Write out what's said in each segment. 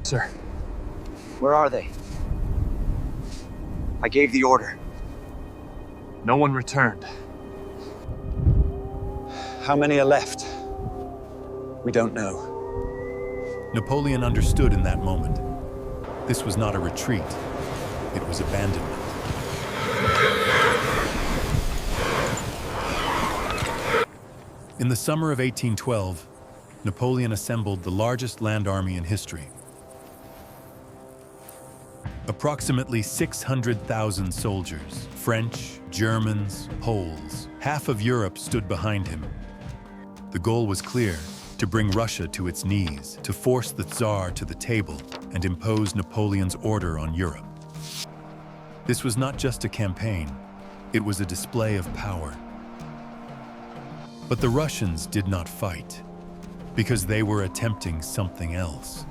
Sir. Where are they? I gave the order. No one returned. How many are left? We don't know. Napoleon understood in that moment. This was not a retreat. It was abandonment. In the summer of 1812, Napoleon assembled the largest land army in history. Approximately 600,000 soldiers, French, Germans, Poles, half of Europe stood behind him. The goal was clear: to bring Russia to its knees, to force the Tsar to the table and impose Napoleon's order on Europe. This was not just a campaign, it was a display of power. But the Russians did not fight, because they were attempting something else.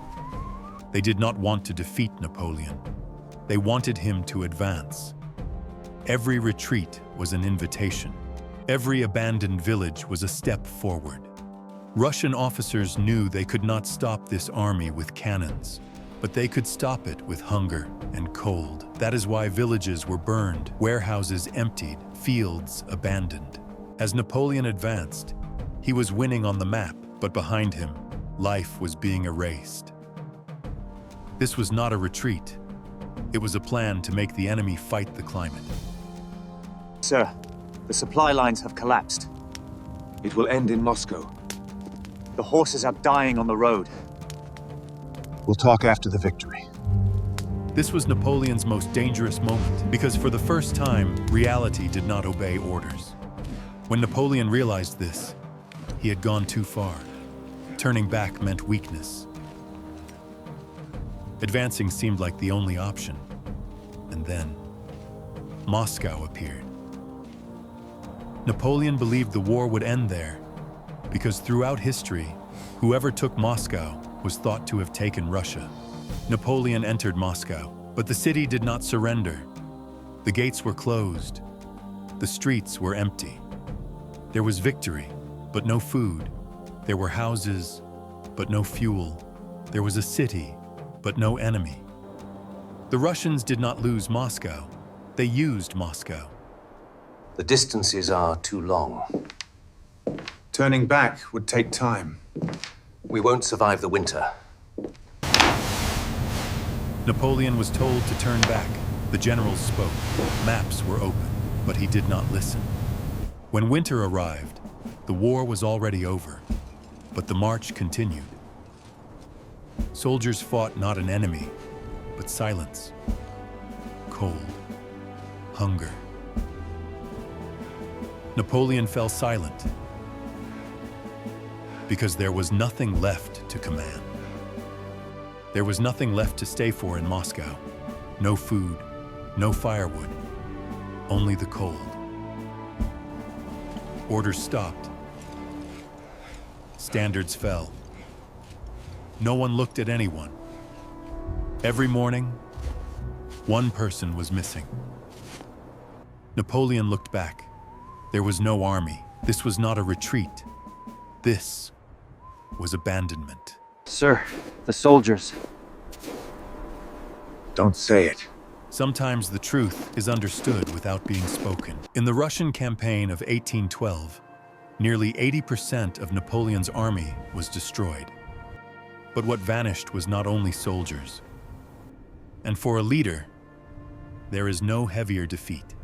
They did not want to defeat Napoleon. They wanted him to advance. Every retreat was an invitation. Every abandoned village was a step forward. Russian officers knew they could not stop this army with cannons, but they could stop it with hunger and cold. That is why villages were burned, warehouses emptied, fields abandoned. As Napoleon advanced, he was winning on the map, but behind him, life was being erased. This was not a retreat. It was a plan to make the enemy fight the climate. Sir, the supply lines have collapsed. It will end in Moscow. The horses are dying on the road. We'll talk after the victory. This was Napoleon's most dangerous moment, because for the first time, reality did not obey orders. When Napoleon realized this, he had gone too far. Turning back meant weakness. Advancing seemed like the only option. And then, Moscow appeared. Napoleon believed the war would end there, because throughout history, whoever took Moscow was thought to have taken Russia. Napoleon entered Moscow, but the city did not surrender. The gates were closed. The streets were empty. There was victory, but no food. There were houses, but no fuel. There was a city, but no enemy. The Russians did not lose Moscow. They used Moscow. The distances are too long. Turning back would take time. We won't survive the winter. Napoleon was told to turn back. The generals spoke. Maps were open, but he did not listen. When winter arrived, the war was already over, but the march continued. Soldiers fought not an enemy, but silence, cold, hunger. Napoleon fell silent because there was nothing left to command. There was nothing left to stay for in Moscow. No food, no firewood, only the cold. Orders stopped. Standards fell. No one looked at anyone. Every morning, one person was missing. Napoleon looked back. There was no army. This was not a retreat. This was abandonment. Sir, the soldiers. Don't say it. Sometimes the truth is understood without being spoken. In the Russian campaign of 1812, nearly 80% of Napoleon's army was destroyed. But what vanished was not only soldiers. And for a leader, there is no heavier defeat.